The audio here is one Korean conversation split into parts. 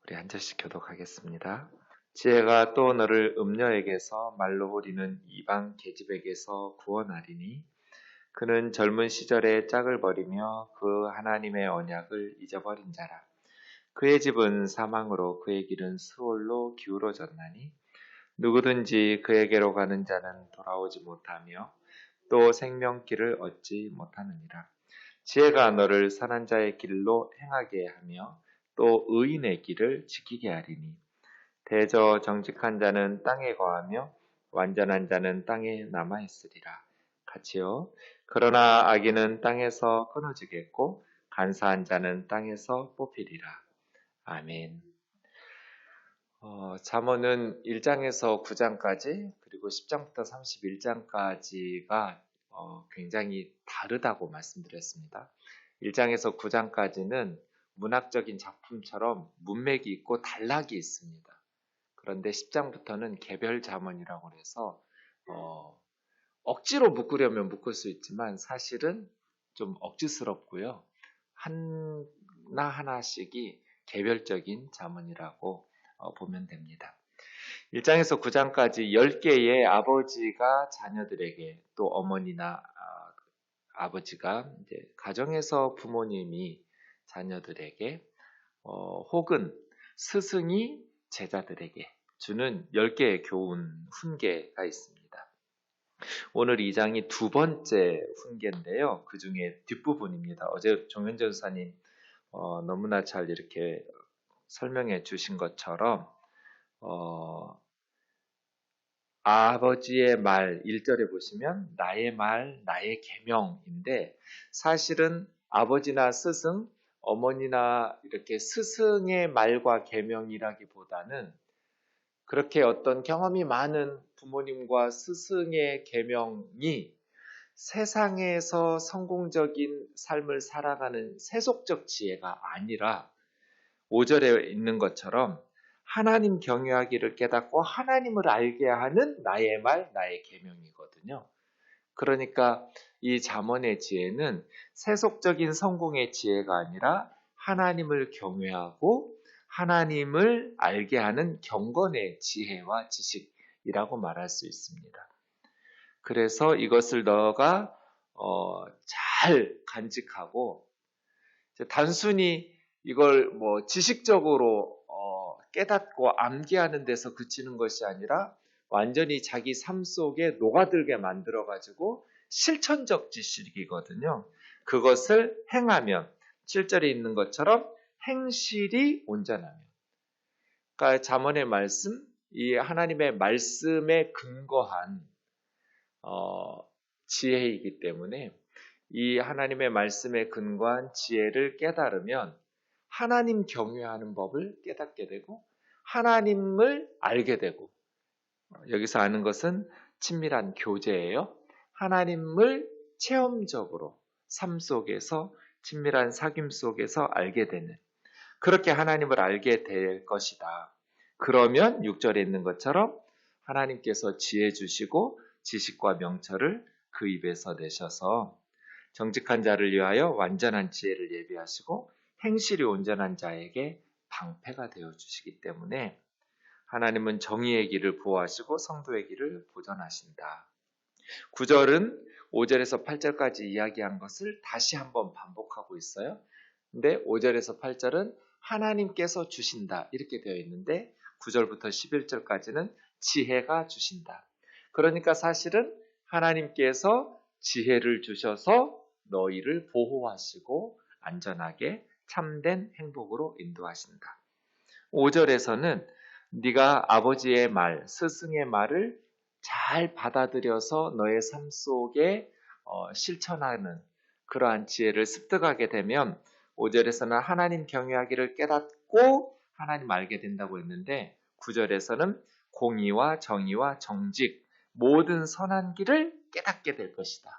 우리 한 절씩 교독하겠습니다. 지혜가 또 너를 음녀에게서 말로 호리는 이방 계집에게서 구원하리니 그는 젊은 시절에 짝을 버리며 그 하나님의 언약을 잊어버린 자라. 그의 집은 사망으로 그의 길은 수월로 기울어졌나니 누구든지 그에게로 가는 자는 돌아오지 못하며 또 생명길을 얻지 못하느니라. 지혜가 너를 선한 자의 길로 행하게 하며 또 의인의 길을 지키게 하리니 대저 정직한 자는 땅에 거하며 완전한 자는 땅에 남아있으리라. 같이요. 그러나 악인은 땅에서 끊어지겠고 간사한 자는 땅에서 뽑히리라. 아멘. 잠언은 1장에서 9장까지 그리고 10장부터 31장까지가 굉장히 다르다고 말씀드렸습니다. 1장에서 9장까지는 문학적인 작품처럼 문맥이 있고 단락이 있습니다. 그런데 10장부터는 개별 잠언이라고 해서 억지로 묶으려면 묶을 수 있지만 사실은 좀 억지스럽고요. 하나하나씩이 개별적인 잠언이라고 보면 됩니다. 1장에서 9장까지 10개의 아버지가 자녀들에게 또 어머니나 아버지가 이제 가정에서 부모님이 자녀들에게 혹은 스승이 제자들에게 주는 10개의 교훈, 훈계가 있습니다. 오늘 2장이 두 번째 훈계인데요. 그 중에 뒷부분입니다. 어제 정현재 전사님 너무나 잘 이렇게 설명해 주신 것처럼 아버지의 말 1절에 보시면 나의 말, 나의 계명인데 사실은 아버지나 스승, 어머니나 이렇게 스승의 말과 계명이라기보다는 그렇게 어떤 경험이 많은 부모님과 스승의 계명이 세상에서 성공적인 삶을 살아가는 세속적 지혜가 아니라 5절에 있는 것처럼 하나님 경외하기를 깨닫고 하나님을 알게 하는 나의 말, 나의 계명이거든요. 그러니까 이 잠언의 지혜는 세속적인 성공의 지혜가 아니라 하나님을 경외하고 하나님을 알게 하는 경건의 지혜와 지식이라고 말할 수 있습니다. 그래서 이것을 너가 잘 간직하고 단순히 이걸 지식적으로 깨닫고 암기하는 데서 그치는 것이 아니라 완전히 자기 삶 속에 녹아들게 만들어가지고 실천적 지식이거든요. 그것을 행하면 7절에 있는 것처럼 행실이 온전하면 그러니까 잠언의 말씀, 이 하나님의 말씀에 근거한 지혜이기 때문에 이 하나님의 말씀에 근거한 지혜를 깨달으면 하나님 경외하는 법을 깨닫게 되고 하나님을 알게 되고 여기서 아는 것은 친밀한 교제예요. 하나님을 체험적으로 삶 속에서 친밀한 사귐 속에서 알게 되는 그렇게 하나님을 알게 될 것이다. 그러면 6절에 있는 것처럼 하나님께서 지혜 주시고 지식과 명철을 그 입에서 내셔서 정직한 자를 위하여 완전한 지혜를 예비하시고 행실이 온전한 자에게 방패가 되어 주시기 때문에 하나님은 정의의 길을 보호하시고 성도의 길을 보전하신다. 9절은 5절에서 8절까지 이야기한 것을 다시 한번 반복하고 있어요. 근데 5절에서 8절은 하나님께서 주신다 이렇게 되어 있는데 9절부터 11절까지는 지혜가 주신다. 그러니까 사실은 하나님께서 지혜를 주셔서 너희를 보호하시고 안전하게 참된 행복으로 인도하신다. 5절에서는 네가 아버지의 말, 스승의 말을 잘 받아들여서 너의 삶 속에 실천하는 그러한 지혜를 습득하게 되면 5절에서는 하나님 경외하기를 깨닫고 하나님 알게 된다고 했는데 9절에서는 공의와 정의와 정직 모든 선한 길을 깨닫게 될 것이다.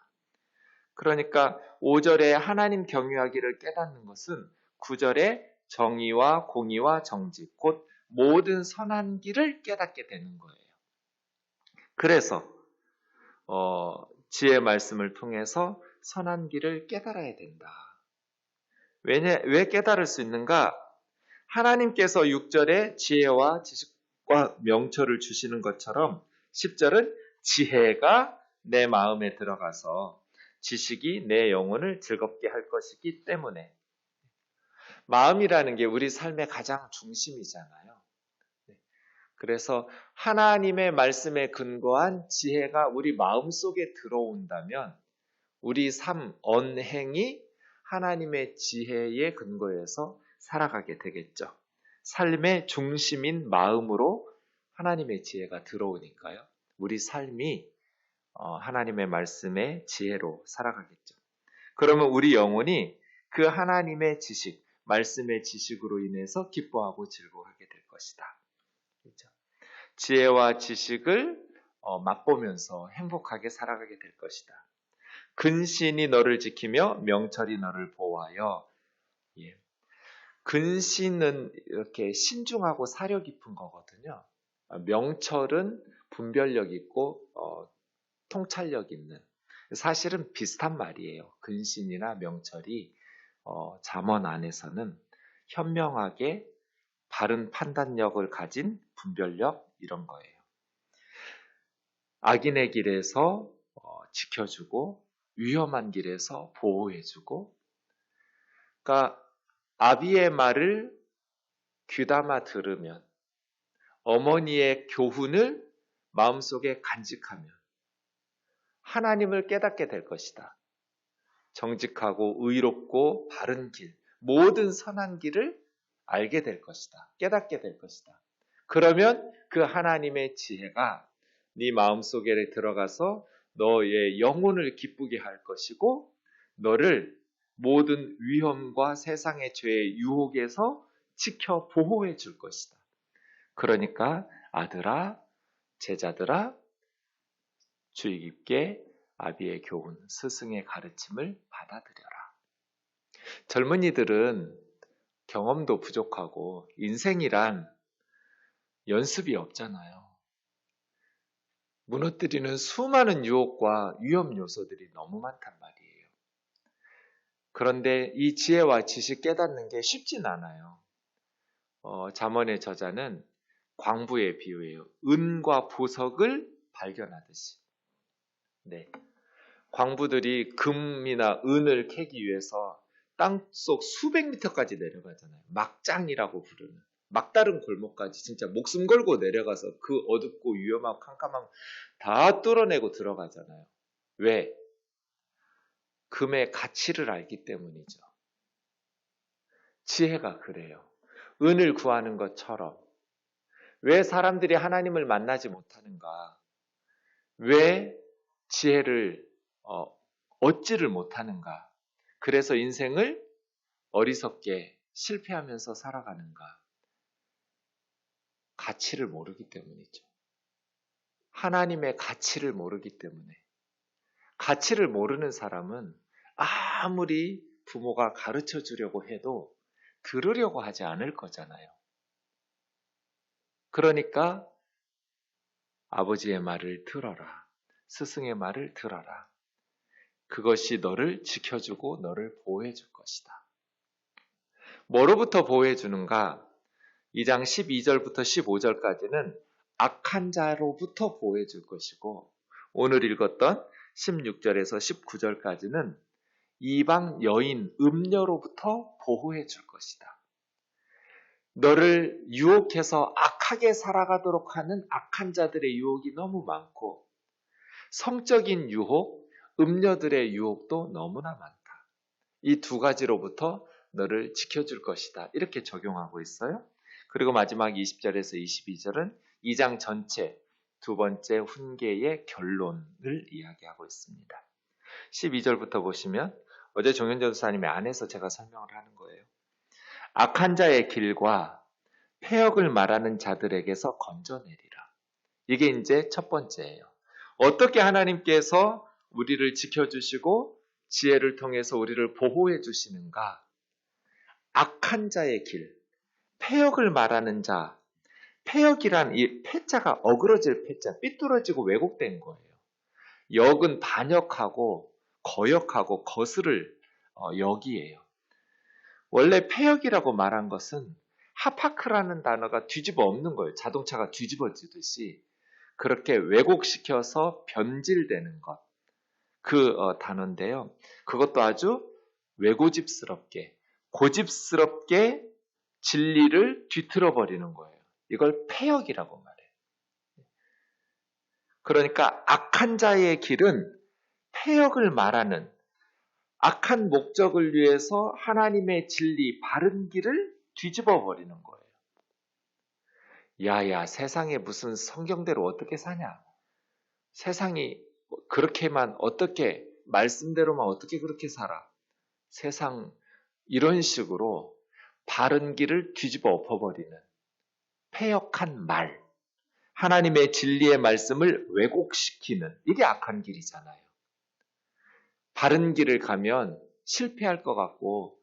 그러니까 5절에 하나님 경외하기를 깨닫는 것은 9절에 정의와 공의와 정직 곧 모든 선한 길을 깨닫게 되는 거예요. 그래서 지혜 말씀을 통해서 선한 길을 깨달아야 된다. 왜 깨달을 수 있는가? 하나님께서 6절에 지혜와 지식과 명철을 주시는 것처럼 10절은 지혜가 내 마음에 들어가서 지식이 내 영혼을 즐겁게 할 것이기 때문에 마음이라는 게 우리 삶의 가장 중심이잖아요. 그래서 하나님의 말씀에 근거한 지혜가 우리 마음속에 들어온다면 우리 삶, 언행이 하나님의 지혜에 근거해서 살아가게 되겠죠. 삶의 중심인 마음으로 하나님의 지혜가 들어오니까요. 우리 삶이 하나님의 말씀의 지혜로 살아가겠죠. 그러면 우리 영혼이 그 하나님의 지식, 말씀의 지식으로 인해서 기뻐하고 즐거워하게 될 것이다. 그렇죠? 지혜와 지식을 맛보면서 행복하게 살아가게 될 것이다. 근신이 너를 지키며 명철이 너를 보호하여. 예. 근신은 이렇게 신중하고 사려 깊은 거거든요. 명철은 분별력 있고 통찰력 있는. 사실은 비슷한 말이에요. 근신이나 명철이 잠언 안에서는 현명하게 바른 판단력을 가진 분별력 이런 거예요. 악인의 길에서 지켜주고 위험한 길에서 보호해주고, 그러니까 아비의 말을 귀담아 들으면, 어머니의 교훈을 마음속에 간직하면 하나님을 깨닫게 될 것이다. 정직하고 의롭고 바른 길, 모든 선한 길을 알게 될 것이다. 깨닫게 될 것이다. 그러면 그 하나님의 지혜가 네 마음속에 들어가서 너의 영혼을 기쁘게 할 것이고 너를 모든 위험과 세상의 죄의 유혹에서 지켜 보호해 줄 것이다. 그러니까 아들아, 제자들아, 주의 깊게 아비의 교훈, 스승의 가르침을 받아들여라. 젊은이들은 경험도 부족하고 인생이란 연습이 없잖아요. 무너뜨리는 수많은 유혹과 위험 요소들이 너무 많단 말이에요. 그런데 이 지혜와 지식 깨닫는 게 쉽진 않아요. 잠언의 저자는 광부의 비유예요. 은과 보석을 발견하듯이. 네. 광부들이 금이나 은을 캐기 위해서 땅속 수백 미터까지 내려가잖아요. 막장이라고 부르는. 막다른 골목까지 진짜 목숨 걸고 내려가서 그 어둡고 위험하고 캄캄한 다 뚫어내고 들어가잖아요. 왜? 금의 가치를 알기 때문이죠. 지혜가 그래요. 은을 구하는 것처럼. 왜 사람들이 하나님을 만나지 못하는가? 왜 지혜를 얻지를 못하는가? 그래서 인생을 어리석게 실패하면서 살아가는가? 가치를 모르기 때문이죠. 하나님의 가치를 모르기 때문에. 가치를 모르는 사람은 아무리 부모가 가르쳐 주려고 해도 들으려고 하지 않을 거잖아요. 그러니까 아버지의 말을 들어라. 스승의 말을 들어라. 그것이 너를 지켜주고 너를 보호해 줄 것이다. 뭐로부터 보호해 주는가? 2장 12절부터 15절까지는 악한 자로부터 보호해 줄 것이고 오늘 읽었던 16절에서 19절까지는 이방 여인 음녀로부터 보호해 줄 것이다. 너를 유혹해서 악하게 살아가도록 하는 악한 자들의 유혹이 너무 많고 성적인 유혹, 음녀들의 유혹도 너무나 많다. 이 두 가지로부터 너를 지켜줄 것이다. 이렇게 적용하고 있어요. 그리고 마지막 20절에서 22절은 2장 전체 두 번째 훈계의 결론을 이야기하고 있습니다. 12절부터 보시면 어제 정현전 전사님의 안에서 제가 설명을 하는 거예요. 악한 자의 길과 패역을 말하는 자들에게서 건져내리라. 이게 이제 첫 번째예요. 어떻게 하나님께서 우리를 지켜주시고 지혜를 통해서 우리를 보호해 주시는가? 악한 자의 길, 패역을 말하는 자, 패역이란 이 패자가 어그러질 패자, 삐뚤어지고 왜곡된 거예요. 역은 반역하고 거역하고 거스를 역이에요. 원래 패역이라고 말한 것은 하파크라는 단어가 뒤집어 엎는 거예요. 자동차가 뒤집어지듯이. 그렇게 왜곡시켜서 변질되는 것. 그 단어인데요. 그것도 아주 외고집스럽게, 고집스럽게 진리를 뒤틀어버리는 거예요. 이걸 패역이라고 말해요. 그러니까 악한 자의 길은 패역을 말하는, 악한 목적을 위해서 하나님의 진리, 바른 길을 뒤집어 버리는 거예요. 야야, 세상에 무슨 성경대로 어떻게 사냐? 세상이 그렇게만 어떻게, 말씀대로만 어떻게 그렇게 살아? 세상, 이런 식으로 바른 길을 뒤집어 엎어버리는 패역한 말, 하나님의 진리의 말씀을 왜곡시키는, 이게 악한 길이잖아요. 바른 길을 가면 실패할 것 같고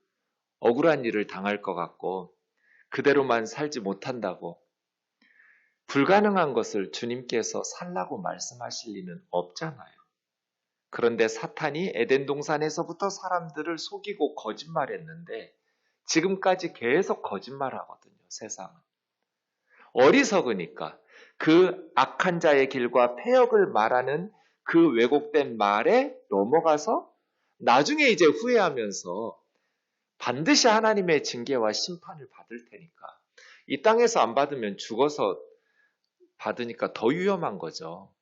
억울한 일을 당할 것 같고 그대로만 살지 못한다고, 불가능한 것을 주님께서 살라고 말씀하실 리는 없잖아요. 그런데 사탄이 에덴 동산에서부터 사람들을 속이고 거짓말했는데 지금까지 계속 거짓말하거든요. 세상은. 어리석으니까 그 악한 자의 길과 패역을 말하는 그 왜곡된 말에 넘어가서 나중에 이제 후회하면서 반드시 하나님의 징계와 심판을 받을 테니까, 이 땅에서 안 받으면 죽어서 받으니까 더 위험한 거죠.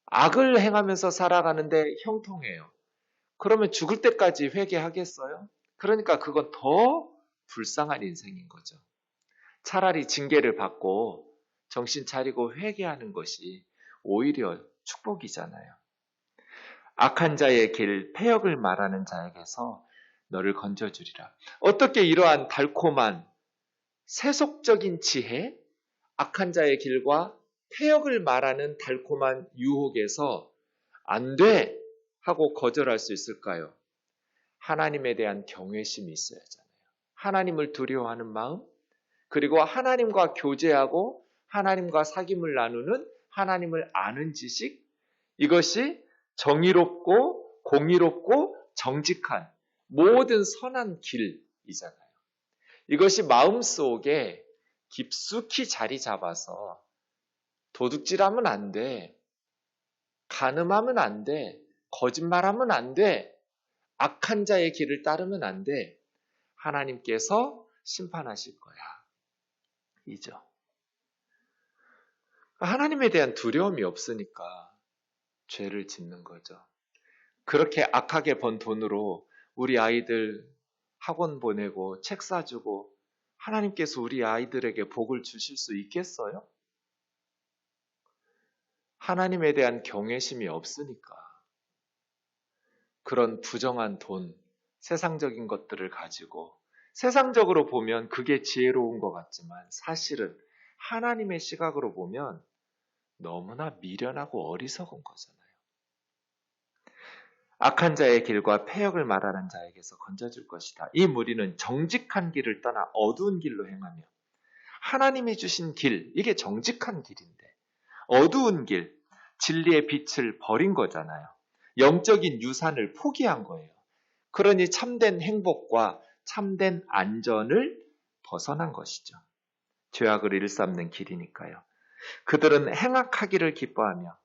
악을 행하면서 살아가는데 형통해요. 그러면 죽을 때까지 회개하겠어요? 그러니까 그건 더 불쌍한 인생인 거죠. 차라리 징계를 받고 정신 차리고 회개하는 것이 오히려 축복이잖아요. 악한 자의 길, 패역을 말하는 자에게서 너를 건져주리라. 어떻게 이러한 달콤한 세속적인 지혜, 악한 자의 길과 패역을 말하는 달콤한 유혹에서 안 돼 하고 거절할 수 있을까요? 하나님에 대한 경외심이 있어야 하잖아요. 하나님을 두려워하는 마음, 그리고 하나님과 교제하고 하나님과 사귐을 나누는 하나님을 아는 지식, 이것이 정의롭고 공의롭고 정직한 모든 선한 길이잖아요. 이것이 마음속에 깊숙이 자리 잡아서 도둑질하면 안 돼, 간음하면 안 돼, 거짓말하면 안 돼, 악한 자의 길을 따르면 안 돼, 하나님께서 심판하실 거야. 이죠. 하나님에 대한 두려움이 없으니까 죄를 짓는 거죠. 그렇게 악하게 번 돈으로 우리 아이들 학원 보내고 책 사주고 하나님께서 우리 아이들에게 복을 주실 수 있겠어요? 하나님에 대한 경외심이 없으니까 그런 부정한 돈, 세상적인 것들을 가지고, 세상적으로 보면 그게 지혜로운 것 같지만 사실은 하나님의 시각으로 보면 너무나 미련하고 어리석은 거잖아요. 악한 자의 길과 패역을 말하는 자에게서 건져줄 것이다. 이 무리는 정직한 길을 떠나 어두운 길로 행하며, 하나님이 주신 길, 이게 정직한 길인데 어두운 길, 진리의 빛을 버린 거잖아요. 영적인 유산을 포기한 거예요. 그러니 참된 행복과 참된 안전을 벗어난 것이죠. 죄악을 일삼는 길이니까요. 그들은 행악하기를 기뻐하며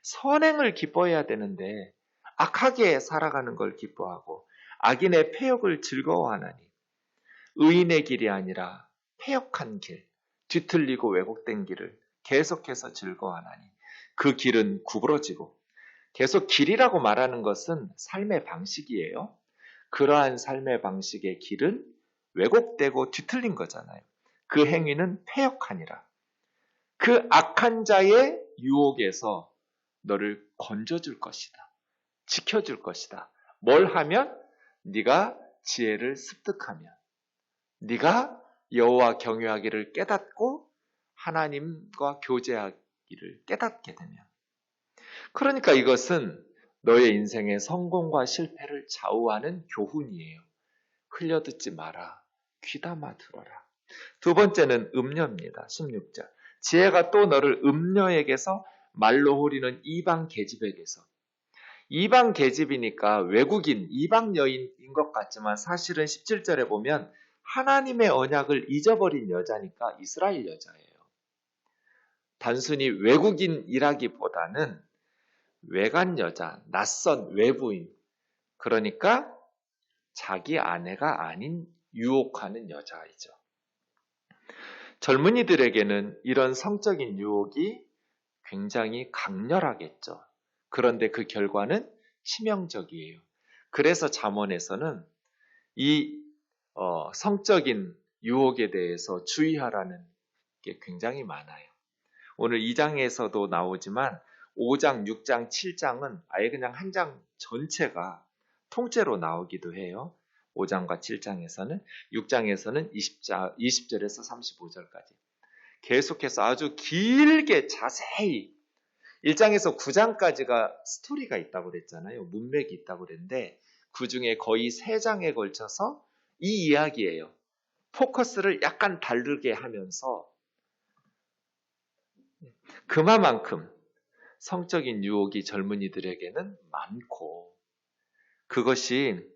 선행을 기뻐해야 되는데 악하게 살아가는 걸 기뻐하고 악인의 패역을 즐거워하나니, 의인의 길이 아니라 패역한 길, 뒤틀리고 왜곡된 길을 계속해서 즐거워하나니 그 길은 구부러지고, 계속 길이라고 말하는 것은 삶의 방식이에요. 그러한 삶의 방식의 길은 왜곡되고 뒤틀린 거잖아요. 그 행위는 패역하니라. 그 악한 자의 유혹에서 너를 건져줄 것이다. 지켜줄 것이다. 뭘 하면? 네가 지혜를 습득하면, 네가 여호와 경외하기를 깨닫고 하나님과 교제하기를 깨닫게 되면. 그러니까 이것은 너의 인생의 성공과 실패를 좌우하는 교훈이에요. 흘려듣지 마라. 귀담아 들어라. 두 번째는 음녀입니다. 16절. 지혜가 또 너를 음녀에게서, 말로 호리는 이방 계집에게서. 이방 계집이니까 외국인, 이방 여인인 것 같지만 사실은 17절에 보면 하나님의 언약을 잊어버린 여자니까 이스라엘 여자예요. 단순히 외국인이라기보다는 외간 여자, 낯선 외부인, 그러니까 자기 아내가 아닌 유혹하는 여자이죠. 젊은이들에게는 이런 성적인 유혹이 굉장히 강렬하겠죠. 그런데 그 결과는 치명적이에요. 그래서 잠언에서는 이 성적인 유혹에 대해서 주의하라는 게 굉장히 많아요. 오늘 2장에서도 나오지만 5장, 6장, 7장은 아예 그냥 한 장 전체가 통째로 나오기도 해요. 5장과 7장에서는, 6장에서는 20절에서 35절까지 계속해서 아주 길게 자세히 1장에서 9장까지가 스토리가 있다고 그랬잖아요. 문맥이 있다고 그랬는데 그 중에 거의 3장에 걸쳐서 이 이야기예요. 포커스를 약간 다르게 하면서 그만큼 성적인 유혹이 젊은이들에게는 많고 그것이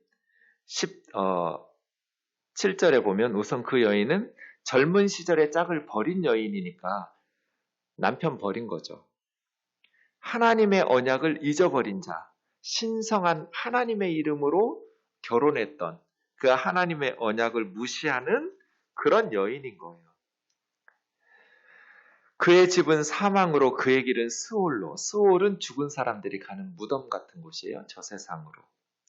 7절에 보면 우선 그 여인은 젊은 시절에 짝을 버린 여인이니까 남편 버린 거죠. 하나님의 언약을 잊어버린 자, 신성한 하나님의 이름으로 결혼했던 그 하나님의 언약을 무시하는 그런 여인인 거예요. 그의 집은 사망으로 그의 길은 스올로, 스올은 죽은 사람들이 가는 무덤 같은 곳이에요. 저 세상으로.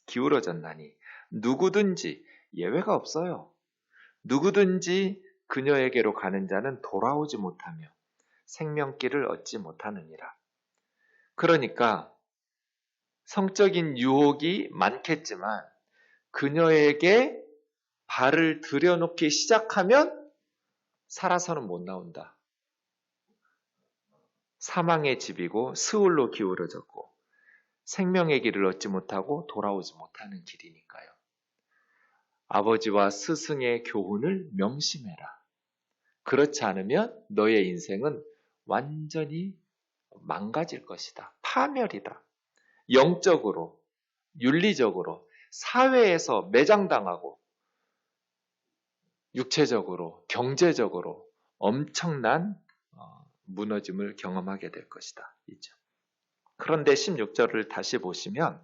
기울어졌나니 누구든지 예외가 없어요. 누구든지 그녀에게로 가는 자는 돌아오지 못하며 생명길을 얻지 못하느니라. 그러니까 성적인 유혹이 많겠지만 그녀에게 발을 들여놓기 시작하면 살아서는 못 나온다. 사망의 집이고 스울로 기울어졌고 생명의 길을 얻지 못하고 돌아오지 못하는 길이니까요. 아버지와 스승의 교훈을 명심해라. 그렇지 않으면 너의 인생은 완전히 망가질 것이다. 파멸이다. 영적으로, 윤리적으로, 사회에서 매장당하고 육체적으로, 경제적으로 엄청난 무너짐을 경험하게 될 것이다. 있죠. 그런데 16절을 다시 보시면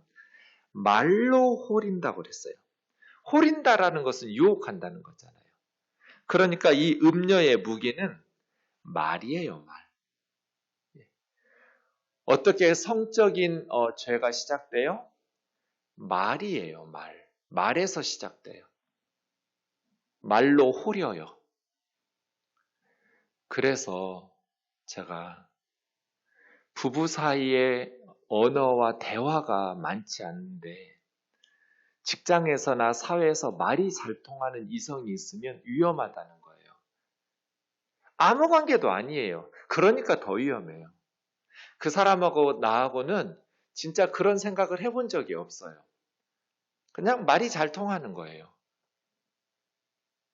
말로 홀인다고 그랬어요. 홀인다라는 것은 유혹한다는 거잖아요. 그러니까 이 음녀의 무기는 말이에요, 말. 어떻게 성적인 죄가 시작돼요? 말이에요, 말. 말에서 시작돼요. 말로 홀려요. 그래서 제가 부부 사이에 언어와 대화가 많지 않은데 직장에서나 사회에서 말이 잘 통하는 이성이 있으면 위험하다는 거예요. 아무 관계도 아니에요. 그러니까 더 위험해요. 그 사람하고 나하고는 진짜 그런 생각을 해본 적이 없어요. 그냥 말이 잘 통하는 거예요.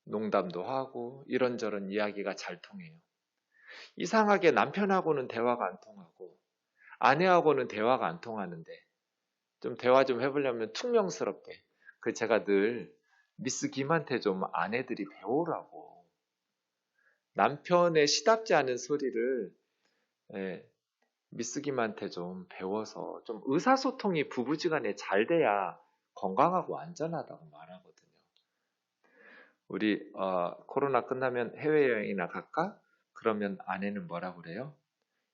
농담도 하고 이런저런 이야기가 잘 통해요. 이상하게 남편하고는 대화가 안 통하고 아내하고는 대화가 안 통하는데 좀 대화 좀 해보려면 퉁명스럽게 제가 늘 미스 김한테 좀 아내들이 배우라고 남편의 시답지 않은 소리를 미스 김한테 좀 배워서 좀 의사소통이 부부지간에 잘 돼야 건강하고 안전하다고 말하거든요. 우리 코로나 끝나면 해외여행이나 갈까? 그러면 아내는 뭐라 그래요?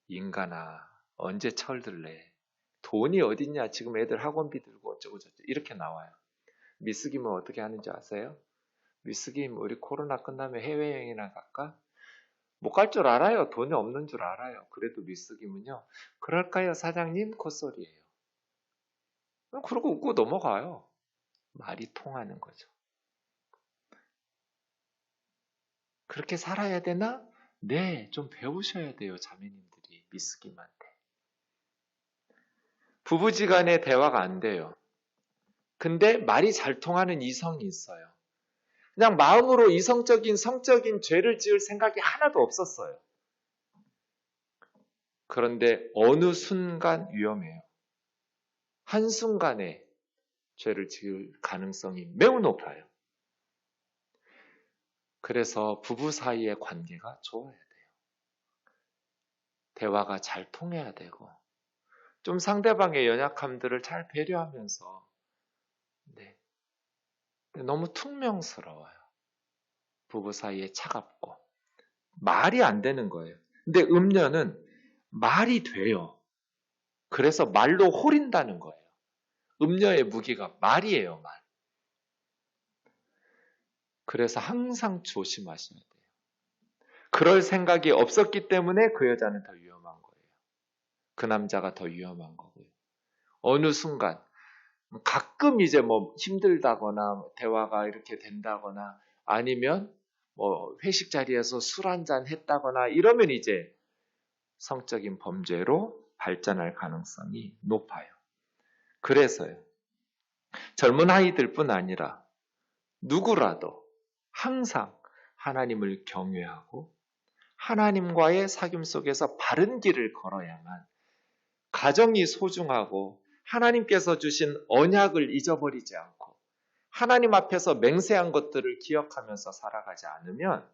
인간아 언제 철들래? 돈이 어딨냐? 지금 애들 학원비 들고 어쩌고 저쩌고 이렇게 나와요. 미스 김은 어떻게 하는지 아세요? 미스 김 우리 코로나 끝나면 해외여행이나 갈까? 못 갈 줄 알아요. 돈이 없는 줄 알아요. 그래도 미스 김은요. 그럴까요 사장님? 콧소리예요. 그러고 웃고 넘어가요. 말이 통하는 거죠. 그렇게 살아야 되나? 네, 좀 배우셔야 돼요. 자매님들이 미스 김한테. 부부지간에 대화가 안 돼요. 근데 말이 잘 통하는 이성이 있어요. 그냥 마음으로 이성적인 성적인 죄를 지을 생각이 하나도 없었어요. 그런데 어느 순간 위험해요. 한순간에 죄를 지을 가능성이 매우 높아요. 그래서 부부 사이의 관계가 좋아야 돼요. 대화가 잘 통해야 되고 좀 상대방의 연약함들을 잘 배려하면서 네. 너무 퉁명스러워요. 부부 사이에 차갑고 말이 안 되는 거예요. 근데 음녀는 말이 돼요. 그래서 말로 홀인다는 거예요. 음녀의 무기가 말이에요, 말. 그래서 항상 조심하셔야 돼요. 그럴 생각이 없었기 때문에 그 여자는 더 위험한 거예요. 그 남자가 더 위험한 거고요. 어느 순간 가끔 이제 뭐 힘들다거나 대화가 이렇게 된다거나 아니면 뭐 회식 자리에서 술 한잔 했다거나 이러면 이제 성적인 범죄로 발전할 가능성이 높아요. 그래서요. 젊은 아이들뿐 아니라 누구라도 항상 하나님을 경외하고 하나님과의 사귐 속에서 바른 길을 걸어야만 가정이 소중하고 하나님께서 주신 언약을 잊어버리지 않고 하나님 앞에서 맹세한 것들을 기억하면서 살아가지 않으면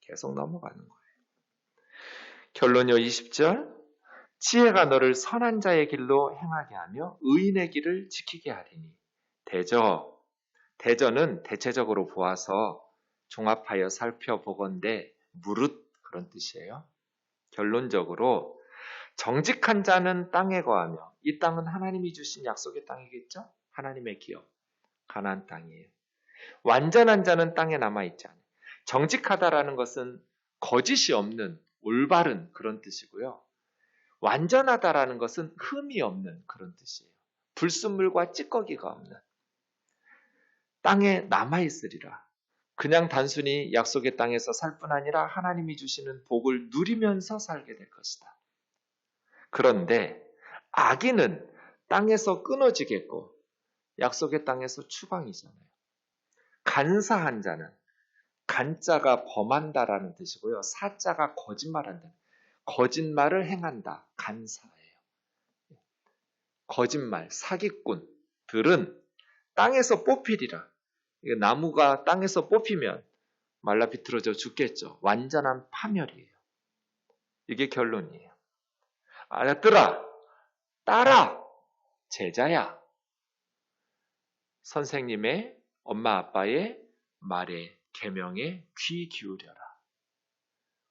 계속 넘어가는 거예요. 결론이요 20절 지혜가 너를 선한 자의 길로 행하게 하며 의인의 길을 지키게 하리니 대저는 대체적으로 보아서 종합하여 살펴보건대 무릇 그런 뜻이에요. 결론적으로 정직한 자는 땅에 거하며 이 땅은 하나님이 주신 약속의 땅이겠죠? 하나님의 기업, 가나안 땅이에요. 완전한 자는 땅에 남아있지 않아요. 정직하다라는 것은 거짓이 없는 올바른 그런 뜻이고요. 완전하다라는 것은 흠이 없는 그런 뜻이에요. 불순물과 찌꺼기가 없는. 땅에 남아있으리라. 그냥 단순히 약속의 땅에서 살 뿐 아니라 하나님이 주시는 복을 누리면서 살게 될 것이다. 그런데 악인은 땅에서 끊어지겠고 약속의 땅에서 추방이잖아요. 간사한 자는 간자가 범한다라는 뜻이고요. 사자가 거짓말한다. 거짓말을 행한다. 간사예요. 거짓말, 사기꾼들은 땅에서 뽑히리라. 나무가 땅에서 뽑히면 말라 비틀어져 죽겠죠. 완전한 파멸이에요. 이게 결론이에요. 알았더라. 따라. 제자야. 선생님의 엄마 아빠의 말에 계명에 귀 기울여라.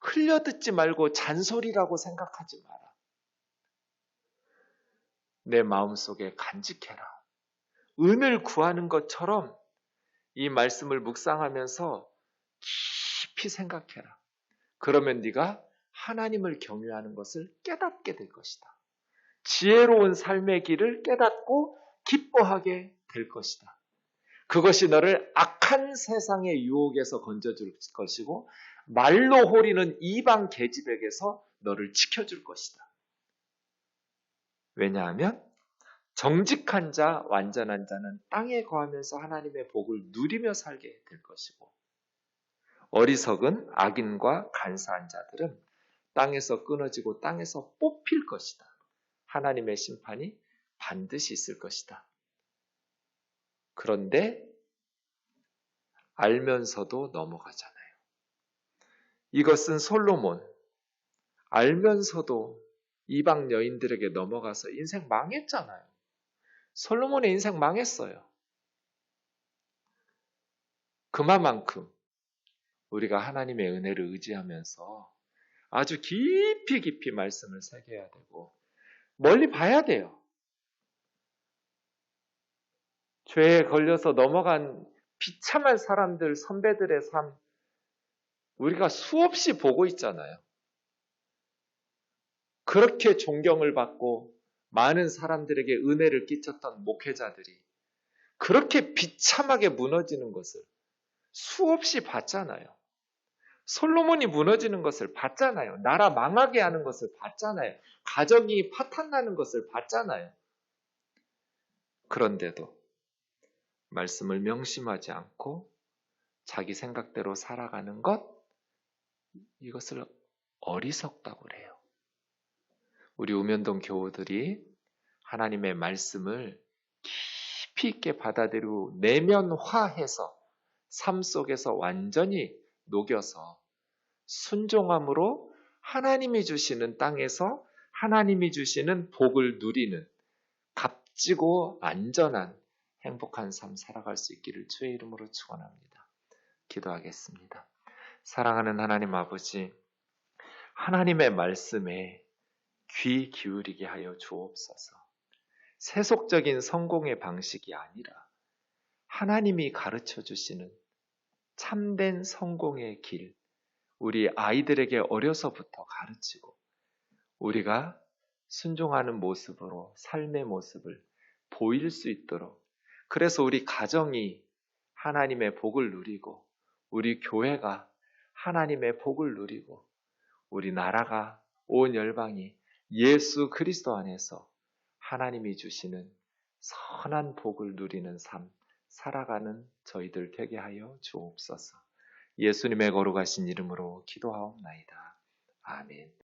흘려듣지 말고 잔소리라고 생각하지 마라. 내 마음속에 간직해라. 은을 구하는 것처럼 이 말씀을 묵상하면서 깊이 생각해라. 그러면 네가 하나님을 경외하는 것을 깨닫게 될 것이다. 지혜로운 삶의 길을 깨닫고 기뻐하게 될 것이다. 그것이 너를 악한 세상의 유혹에서 건져줄 것이고 말로 호리는 이방 계집에게서 너를 지켜줄 것이다. 왜냐하면 정직한 자, 완전한 자는 땅에 거하면서 하나님의 복을 누리며 살게 될 것이고 어리석은 악인과 간사한 자들은 땅에서 끊어지고 땅에서 뽑힐 것이다. 하나님의 심판이 반드시 있을 것이다. 그런데 알면서도 넘어가잖아요. 이것은 솔로몬 알면서도 이방 여인들에게 넘어가서 인생 망했잖아요. 솔로몬의 인생 망했어요. 그만큼 우리가 하나님의 은혜를 의지하면서 아주 깊이 말씀을 새겨야 되고 멀리 봐야 돼요. 죄에 걸려서 넘어간 비참한 사람들, 선배들의 삶 우리가 수없이 보고 있잖아요. 그렇게 존경을 받고 많은 사람들에게 은혜를 끼쳤던 목회자들이 그렇게 비참하게 무너지는 것을 수없이 봤잖아요. 솔로몬이 무너지는 것을 봤잖아요. 나라 망하게 하는 것을 봤잖아요. 가정이 파탄나는 것을 봤잖아요. 그런데도 말씀을 명심하지 않고 자기 생각대로 살아가는 것, 이것을 어리석다고 그래요. 우리 우면동 교우들이 하나님의 말씀을 깊이 있게 받아들이고 내면화해서 삶 속에서 완전히 녹여서 순종함으로 하나님이 주시는 땅에서 하나님이 주시는 복을 누리는 값지고 안전한 행복한 삶 살아갈 수 있기를 주의 이름으로 축원합니다. 기도하겠습니다. 사랑하는 하나님 아버지, 하나님의 말씀에 귀 기울이게 하여 주옵소서. 세속적인 성공의 방식이 아니라 하나님이 가르쳐 주시는 참된 성공의 길, 우리 아이들에게 어려서부터 가르치고 우리가 순종하는 모습으로 삶의 모습을 보일 수 있도록, 그래서 우리 가정이 하나님의 복을 누리고 우리 교회가 하나님의 복을 누리고 우리 나라가 온 열방이 예수 그리스도 안에서 하나님이 주시는 선한 복을 누리는 삶 살아가는 저희들 되게 하여 주옵소서. 예수님의 거룩하신 이름으로 기도하옵나이다. 아멘.